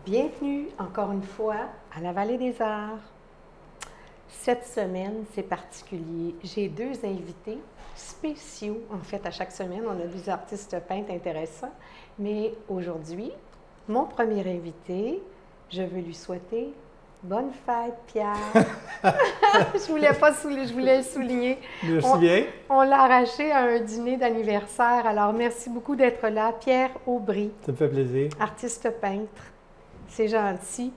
Bienvenue encore une fois à la Vallée des Arts. Cette semaine, c'est particulier. J'ai deux invités spéciaux. En fait, à chaque semaine, on a des artistes peintres intéressants. Mais aujourd'hui, mon premier invité, je veux lui souhaiter bonne fête, Pierre. Je voulais le souligner. Merci bien. On l'a arraché à un dîner d'anniversaire. Alors, merci beaucoup d'être là. Pierre Aubry. Ça me fait plaisir. Artiste peintre. C'est gentil.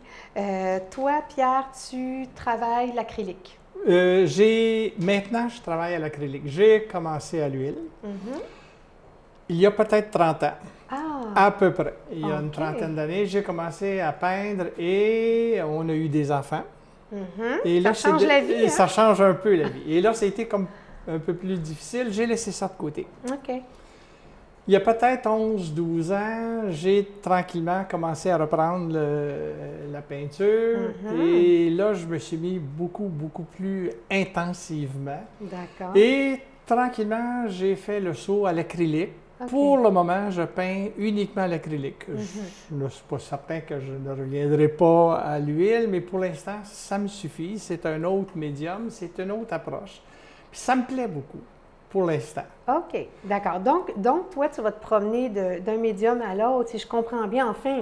Toi, Pierre, tu travailles l'acrylique. Maintenant, je travaille à l'acrylique. J'ai commencé à l'huile il y a peut-être 30 ans, Ah, à peu près. Il y a une OK. trentaine d'années, j'ai commencé à peindre et on a eu des enfants. Et Ça change la vie, hein? Ça change un peu la vie. Et là, ça a été comme un peu plus difficile. J'ai laissé ça de côté. OK. Il y a peut-être 11-12 ans, j'ai tranquillement commencé à reprendre la peinture. Et là, je me suis mis beaucoup plus intensivement. D'accord. Et tranquillement, j'ai fait le saut à l'acrylique. OK. Pour le moment, je peins uniquement à l'acrylique. Je ne suis pas certain que je ne reviendrai pas à l'huile, mais pour l'instant, ça me suffit. C'est un autre médium, c'est une autre approche. Puis ça me plaît beaucoup, pour l'instant. OK, d'accord. Donc, toi, tu vas te promener d'un médium à l'autre, si je comprends bien. Enfin,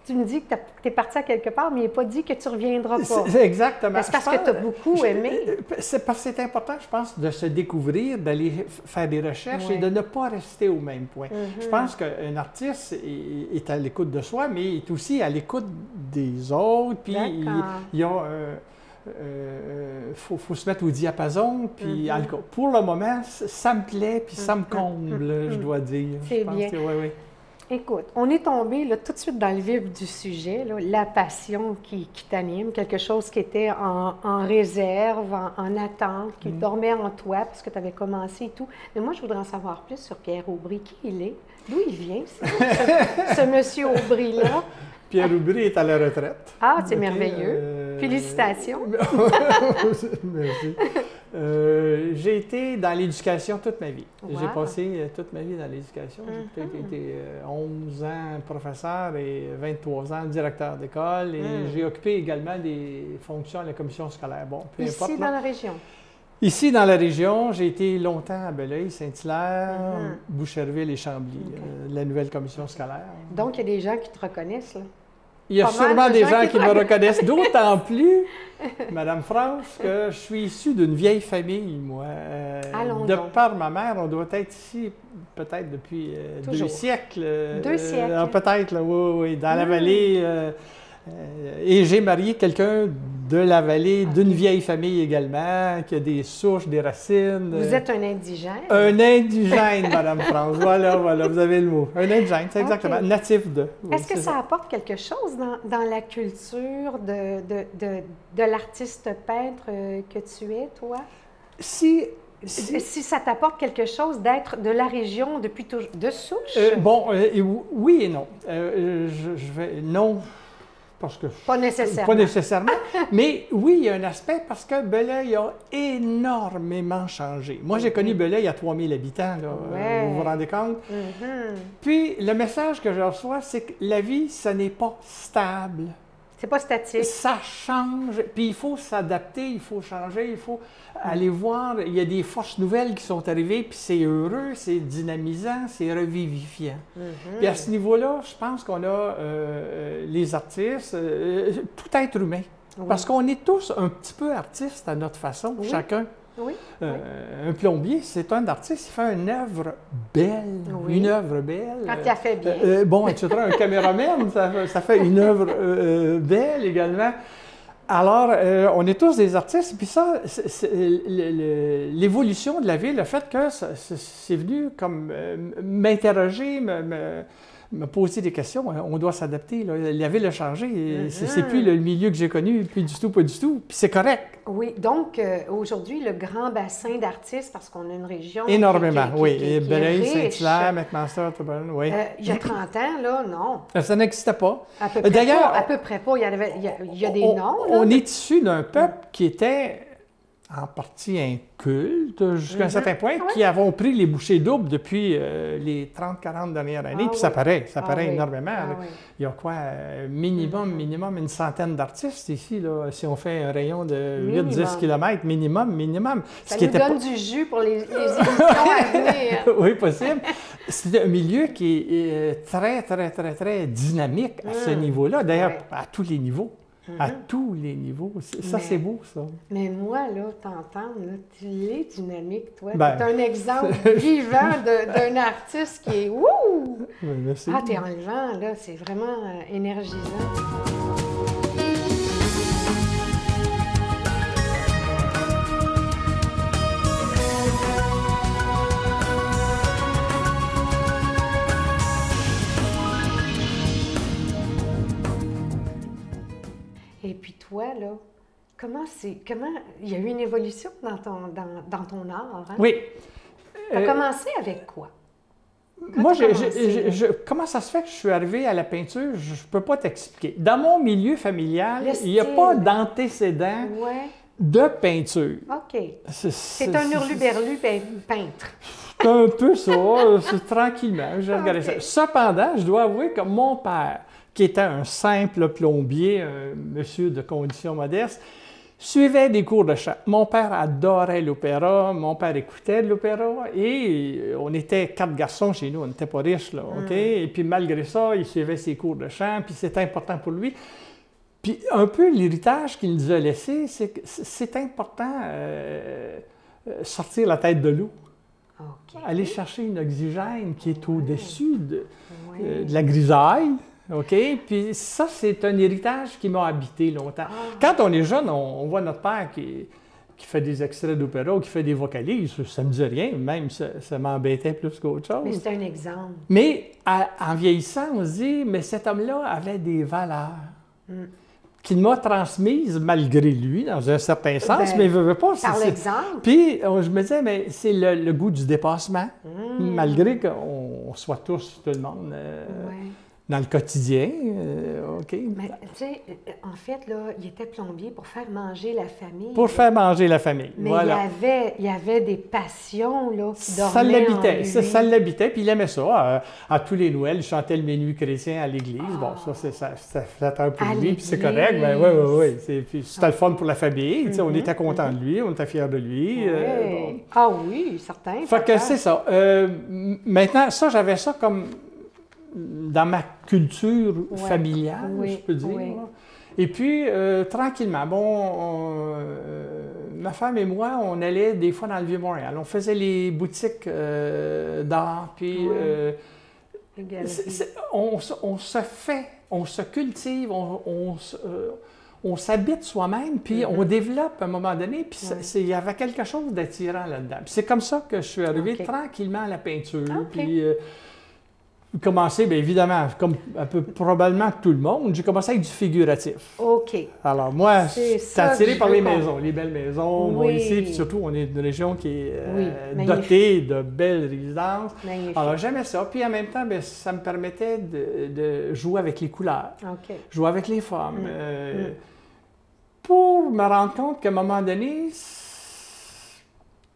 tu me dis que tu es parti à quelque part, mais il n'est pas dit que tu ne reviendras pas. C'est exactement. C'est parce que tu as beaucoup aimé. C'est parce que c'est important, je pense, de se découvrir, d'aller faire des recherches Ouais. et de ne pas rester au même point. Je pense qu'un artiste est à l'écoute de soi, mais il est aussi à l'écoute des autres. Puis il y a faut se mettre au diapason. Puis, en tout cas, pour le moment, ça me plaît, puis ça me comble, je dois dire. C'est Je pense bien. que, oui. Écoute, on est tombé là, tout de suite dans le vif du sujet, là, la passion qui t'anime, quelque chose qui était en réserve, en attente, qui dormait en toi parce que tu avais commencé et tout. Mais moi, je voudrais en savoir plus sur Pierre Aubry. Qui il est? D'où il vient, ce monsieur Aubry-là? Pierre Aubry est à la retraite. Ah, c'est OK, merveilleux. Félicitations. Merci. J'ai été dans l'éducation toute ma vie. Wow. J'ai passé toute ma vie dans l'éducation. J'ai peut-être été 11 ans professeur et 23 ans directeur d'école. Et j'ai occupé également des fonctions à la commission scolaire. Bon, peu importe. Ici, dans la région. Ici, dans la région, j'ai été longtemps à Belleuil, Saint-Hilaire, Boucherville et Chambly, la nouvelle commission scolaire. Donc, il y a des gens qui te reconnaissent, là. Il y a Pas mal sûrement de des gens gens qui qui me reconnaissent, d'autant plus, Madame France, que je suis issu d'une vieille famille, moi. Allons De donc. par ma mère, on doit être ici peut-être depuis Toujours. 2 siècles. 2 siècles. Peut-être, là, oui, dans la vallée. Et j'ai marié quelqu'un de la vallée, d'une vieille famille également, qui a des souches, des racines. Vous êtes un indigène? Un indigène, Madame France. Voilà, vous avez le mot. Un indigène, c'est exactement. OK. Natif de. Oui, Est-ce que c'est ça apporte quelque chose dans la culture de l'artiste peintre que tu es, toi? Si Si ça t'apporte quelque chose d'être de la région depuis toujours, de souche? oui et non. Je vais non parce que Pas nécessairement. pas nécessairement, mais oui, il y a un aspect parce que Belleuil a énormément changé. Moi, j'ai connu Belleuil à 3000 habitants, là, Ouais. vous vous rendez compte? Mhm. Puis le message que je reçois, c'est que la vie, ça n'est pas stable. C'est pas statique. Ça change, puis il faut s'adapter, il faut changer, il faut aller voir. Il y a des forces nouvelles qui sont arrivées, puis c'est heureux, c'est dynamisant, c'est revivifiant. Puis à ce niveau-là, je pense qu'on a les artistes, tout être humain. Oui. Parce qu'on est tous un petit peu artistes à notre façon, Oui. chacun. Oui. Un plombier, c'est un artiste, il fait une œuvre belle, Oui. une œuvre belle. Quand il a fait bien. Etc. Un caméraman, ça fait une œuvre belle également. Alors, on est tous des artistes, puis ça, l'évolution de la ville, le fait que c'est venu comme m'interroger, me poser des questions. On doit s'adapter. Là. La ville a changé. C'est plus le milieu que j'ai connu, puis du tout, pas du tout. Puis c'est correct. Oui, donc aujourd'hui, le grand bassin d'artistes, parce qu'on a une région Énormément, oui. qui est Belleuil, riche. Saint-Hilaire, McMaster, oui. Il y a 30 ans, là, non. Ça n'existait pas. À peu près D'ailleurs, pas. À peu près pas. Il y a des noms, là. On est issu d'un peuple qui était en partie un culte jusqu'à un certain point, Oui. qui avons pris les bouchées doubles depuis les 30-40 dernières années. Puis ça paraît oui. énormément. Ah là. oui. Il y a quoi, minimum une centaine d'artistes ici, là, si on fait un rayon de 8-10 km, minimum. Ça nous donne du jus pour les émissions à venir. Oui, possible. C'est un milieu qui est très dynamique à ce niveau-là. D'ailleurs, à tous les niveaux. À tous les niveaux. Ça, c'est beau, ça. Mais moi, là, t'entends, tu es dynamique, toi. Ben. Tu es un exemple vivant d'un artiste qui est... Wouh! Merci. Ah, t'es enlevant, là. C'est vraiment énergisant. Et puis toi, là, comment il y a eu une évolution dans ton art, hein? Oui. Tu as commencé avec quoi? Moi, comment ça se fait que je suis arrivé à la peinture? Je ne peux pas t'expliquer. Dans mon milieu familial, il n'y a pas d'antécédent de peinture. OK. C'est un hurluberlu peintre. C'est un peu ça, c'est tranquillement, j'ai regardé ça. Cependant, je dois avouer que mon père, qui était un simple plombier, un monsieur de condition modeste, suivait des cours de chant. Mon père adorait l'opéra, mon père écoutait de l'opéra et on était 4 garçons chez nous, on n'était pas riches, là, OK? Et puis malgré ça, il suivait ses cours de chant, puis c'était important pour lui. Puis un peu l'héritage qu'il nous a laissé, c'est que c'est important sortir la tête de l'eau. Okay. Aller chercher une oxygène qui est au-dessus de la grisaille. OK? Puis ça, c'est un héritage qui m'a habité longtemps. Quand on est jeune, on voit notre père qui fait des extraits d'opéra ou qui fait des vocalises. Ça ne me dit rien, même ça m'embêtait plus qu'autre chose. Mais c'est un exemple. Mais en vieillissant, on se dit, mais cet homme-là avait des valeurs qu'il m'a transmises malgré lui, dans un certain sens, mais il ne veut pas. Par l'exemple. Puis je me disais, mais c'est le goût du dépassement, malgré qu'on soit tous, tout le monde... dans le quotidien, OK. Mais tu sais, en fait, là, il était plombier pour faire manger la famille. Pour faire manger la famille, mais voilà. il y avait des passions, là, qui dormaient ça l'habitait, en lui. ça l'habitait, puis il aimait ça. À tous les Noëls, il chantait le Minuit chrétien à l'église. Bon, ça c'est flatteur pour lui, puis c'est correct. Ben, oui. C'était le fun pour la famille. Tu sais, on était content de lui, on était fiers de lui. Bon. Ah oui, certain. Fait que c'est ça. Maintenant, ça, j'avais ça comme... dans ma culture familiale, je peux dire. Oui. Et puis, tranquillement, ma femme et moi, on allait des fois dans le Vieux-Montréal. On faisait les boutiques d'art, puis on se cultive, on s'habite soi-même, puis on développe à un moment donné, puis il y avait quelque chose d'attirant là-dedans. Puis c'est comme ça que je suis arrivé tranquillement à la peinture, puis... commencé, bien évidemment, comme un peu probablement tout le monde, j'ai commencé avec du figuratif. OK. Alors moi, je suis attiré par les maisons, les belles maisons. Oui. Moi ici, puis surtout, on est une région qui est dotée de belles résidences. Magnifique. Alors j'aimais ça. Puis en même temps, bien, ça me permettait de jouer avec les couleurs, jouer avec les formes. Pour me rendre compte qu'à un moment donné,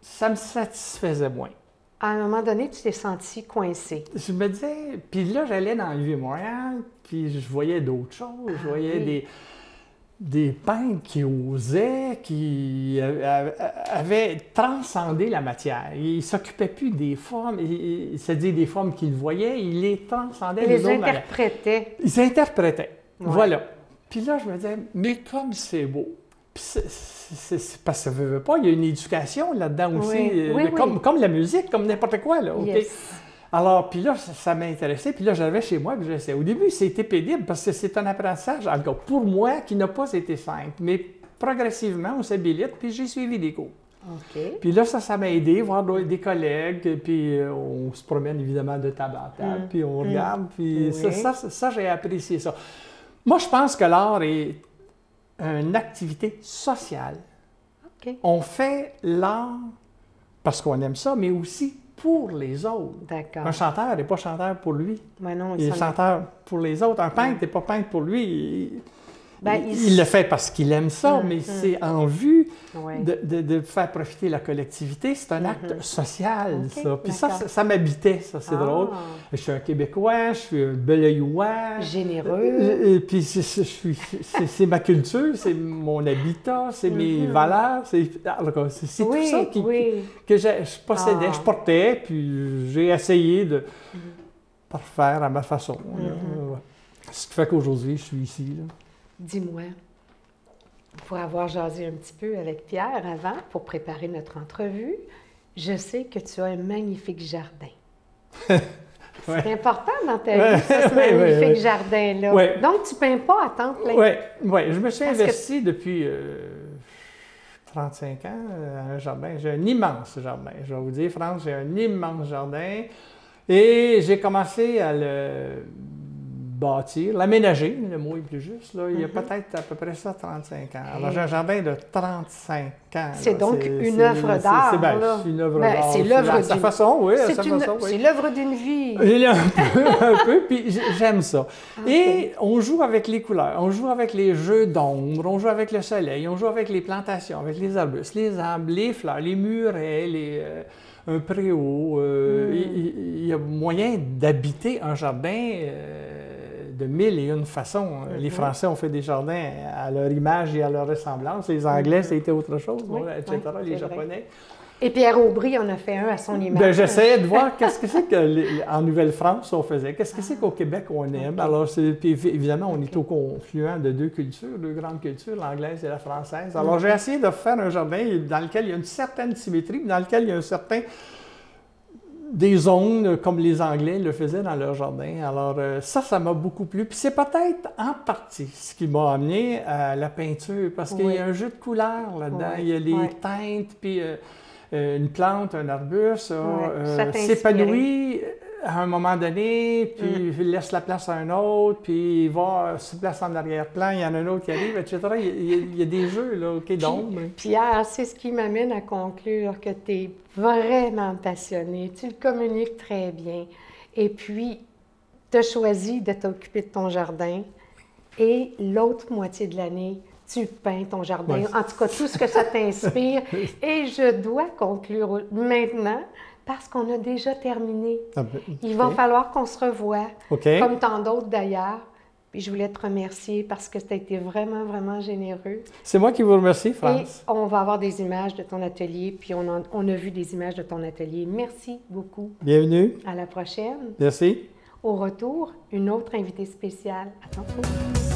ça me satisfaisait moins. À un moment donné, tu t'es senti coincé. Je me disais, puis là, j'allais dans le Vieux-Montréal, puis je voyais d'autres choses. Je voyais des peintres qui osaient, qui avaient transcendé la matière. Ils ne s'occupaient plus des formes, c'est-à-dire des formes qu'ils voyaient, ils les transcendaient. Ils les interprétaient. Ils interprétaient, voilà. Puis là, je me disais, mais comme c'est beau. Puis c'est parce que ça ne veut pas, il y a une éducation là-dedans aussi, comme la musique, comme n'importe quoi. Là, okay? Yes. Alors, puis là, ça m'intéressait, puis là, j'avais chez moi, puis j'essayais. Au début, c'était pénible parce que c'est un apprentissage, encore pour moi, qui n'a pas été simple. Mais progressivement, on s'habilite, puis j'ai suivi des cours. Okay. Puis là, ça m'a aidé, voir des collègues, puis on se promène évidemment de table en table, puis on regarde, puis ça, j'ai apprécié ça. Moi, je pense que l'art est une activité sociale. Okay. On fait l'art parce qu'on aime ça, mais aussi pour les autres. D'accord. Un chanteur n'est pas chanteur pour lui. Ben non, il est chanteur pour les autres. Un peintre n'est pas peintre pour lui. Ben, il le fait parce qu'il aime ça, mais c'est en vue Ouais. de faire profiter la collectivité. C'est un acte social, OK, ça. Puis d'accord. ça m'habitait, ça, c'est drôle. Je suis un Québécois, je suis un Beloyois. Généreux. Et puis c'est ma culture, c'est mon habitat, c'est mes valeurs. C'est tout ça que je possédais, je portais, puis j'ai essayé de parfaire à ma façon. Ouais. Ce qui fait qu'aujourd'hui, je suis ici. Là. Dis-moi, pour avoir jasé un petit peu avec Pierre avant, pour préparer notre entrevue, je sais que tu as un magnifique jardin. C'est important dans ta vie, ça, ce magnifique jardin-là. Ouais. Donc, tu ne peins pas à temps plein. Oui, je me suis investi depuis 35 ans à un jardin. J'ai un immense jardin. Je vais vous dire, France, j'ai un immense jardin. Et j'ai commencé à le bâtir, l'aménager, le mot est plus juste, là, il y a peut-être à peu près ça 35 ans. Alors j'ai un jardin de 35 ans. C'est donc une œuvre d'art. C'est une œuvre d'art. C'est l'œuvre d'une... sa façon, oui. C'est l'œuvre d'une vie. Un peu, puis j'aime ça. Okay. Et on joue avec les couleurs, on joue avec les jeux d'ombre, on joue avec le soleil, on joue avec les plantations, avec les arbustes, les arbres, les fleurs, les murets, un préau. Il y a moyen d'habiter un jardin de mille et une façons. Les Français ont fait des jardins à leur image et à leur ressemblance. Les Anglais, c'était autre chose, etc. Les Japonais. Vrai. Et Pierre Aubry en a fait un à son image. Ben, j'essayais de voir qu'est-ce que c'est qu'en Nouvelle-France on faisait, qu'est-ce que c'est qu'au Québec on aime. Alors, puis évidemment, on est au confluent de deux cultures, deux grandes cultures, l'anglaise et la française. Alors, j'ai essayé de faire un jardin dans lequel il y a une certaine symétrie, dans lequel il y a un certain... des zones comme les Anglais le faisaient dans leur jardin. Alors ça m'a beaucoup plu. Puis c'est peut-être en partie ce qui m'a amené à la peinture, parce qu'il y a un jeu de couleurs là-dedans. Il y a les teintes, puis une plante, un arbuste, s'épanouit à un moment donné, puis laisse la place à un autre, puis il va se place en arrière-plan, il y en a un autre qui arrive, etc. Il y a des jeux là, d'ombre. Pierre, c'est ce qui m'amène à conclure que tu es vraiment passionné, tu le communiques très bien, et puis tu as choisi de t'occuper de ton jardin, et l'autre moitié de l'année, tu peins ton jardin, en tout cas tout ce que ça t'inspire, et je dois conclure maintenant, parce qu'on a déjà terminé. Il va falloir qu'on se revoie, comme tant d'autres d'ailleurs. Puis je voulais te remercier parce que tu as été vraiment, vraiment généreux. C'est moi qui vous remercie, France. Et on va avoir des images de ton atelier, puis on a vu des images de ton atelier. Merci beaucoup. Bienvenue. À la prochaine. Merci. Au retour, une autre invitée spéciale. À tantôt.